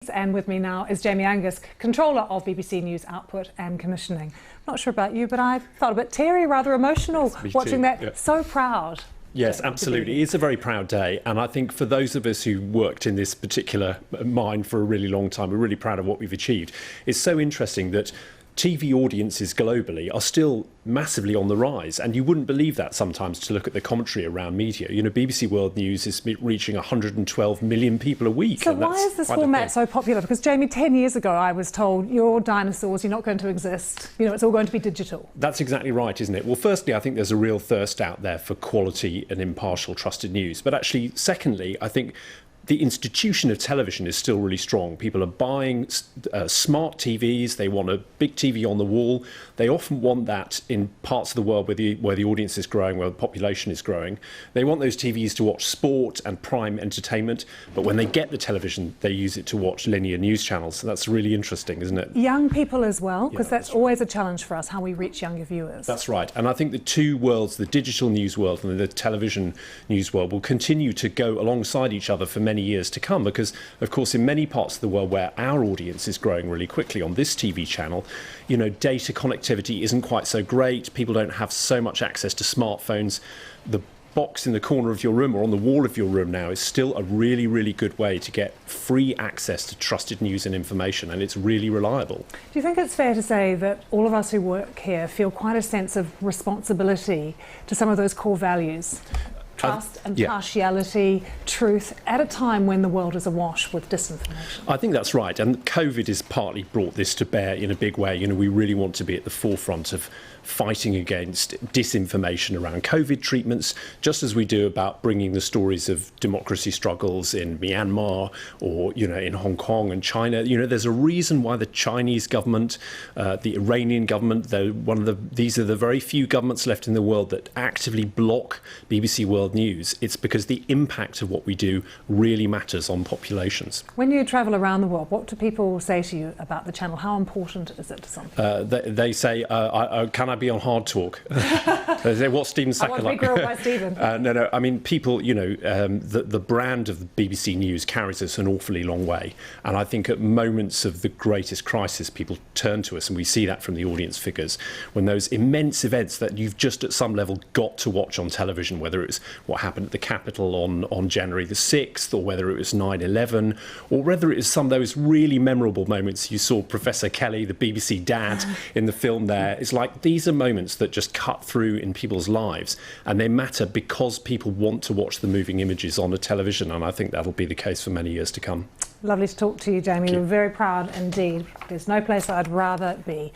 News, and with me now is Jamie Angus, Controller of BBC News Output and Commissioning. I'm not sure about you, but I felt a bit teary, rather emotional watching that. Yeah. So proud. Yes, absolutely. It's a very proud day. And I think for those of us who worked in this particular mine for a really long time, we're really proud of what we've achieved. It's so interesting that TV audiences globally are still massively on the rise, and you wouldn't believe that sometimes to look at the commentary around media. You know, BBC World News is reaching 112 million people a week. So why is this format so popular? Because, Jamie, 10 years ago I was told, you're dinosaurs, you're not going to exist. You know, it's all going to be digital. That's exactly right, isn't it? Well, firstly, I think there's a real thirst out there for quality and impartial, trusted news. But actually, secondly, I think the institution of television is still really strong. People are buying smart TVs. They want a big TV on the wall. They often want that in parts of the world where the audience is growing, where the population is growing. They want those TVs to watch sport and prime entertainment. But when they get the television, they use it to watch linear news channels. So that's really interesting, isn't it? Young people as well, because that's always a challenge for us, how we reach younger viewers. That's right. And I think the two worlds, the digital news world and the television news world, will continue to go alongside each other for many years to come, because of course in many parts of the world where our audience is growing really quickly on this TV channel, you know, data connectivity isn't quite so great. People don't have so much access to smartphones. The box in the corner of your room or on the wall of your room now is still a really, really good way to get free access to trusted news and information, and it's really reliable. Do you think it's fair to say that all of us who work here feel quite a sense of responsibility to some of those core values? Trust, impartiality, truth, at a time when the world is awash with disinformation? I think that's right, and COVID has partly brought this to bear in a big way. You know, we really want to be at the forefront of fighting against disinformation around COVID treatments, just as we do about bringing the stories of democracy struggles in Myanmar or, you know, in Hong Kong and China. You know, there's a reason why the Chinese government, the Iranian government, these are the very few governments left in the world that actively block BBC World News. It's because the impact of what we do really matters on populations. When you travel around the world, what do people say to you about the channel? How important is it to some people? They say, can I be on Hard Talk? They say, what's Stephen Sacker like? I want to be grilled by Stephen. No, I mean, people, you know, the brand of the BBC News carries us an awfully long way. And I think at moments of the greatest crisis, people turn to us, and we see that from the audience figures, when those immense events that you've just at some level got to watch on television, whether it's what happened at the Capitol on January the 6th, or whether it was 9/11, or whether it was some of those really memorable moments. You saw Professor Kelly, the BBC dad, in the film there. It's like these are moments that just cut through in people's lives, and they matter because people want to watch the moving images on a television, and I think that'll be the case for many years to come. Lovely to talk to you, Jamie. We're very proud indeed. There's no place I'd rather be.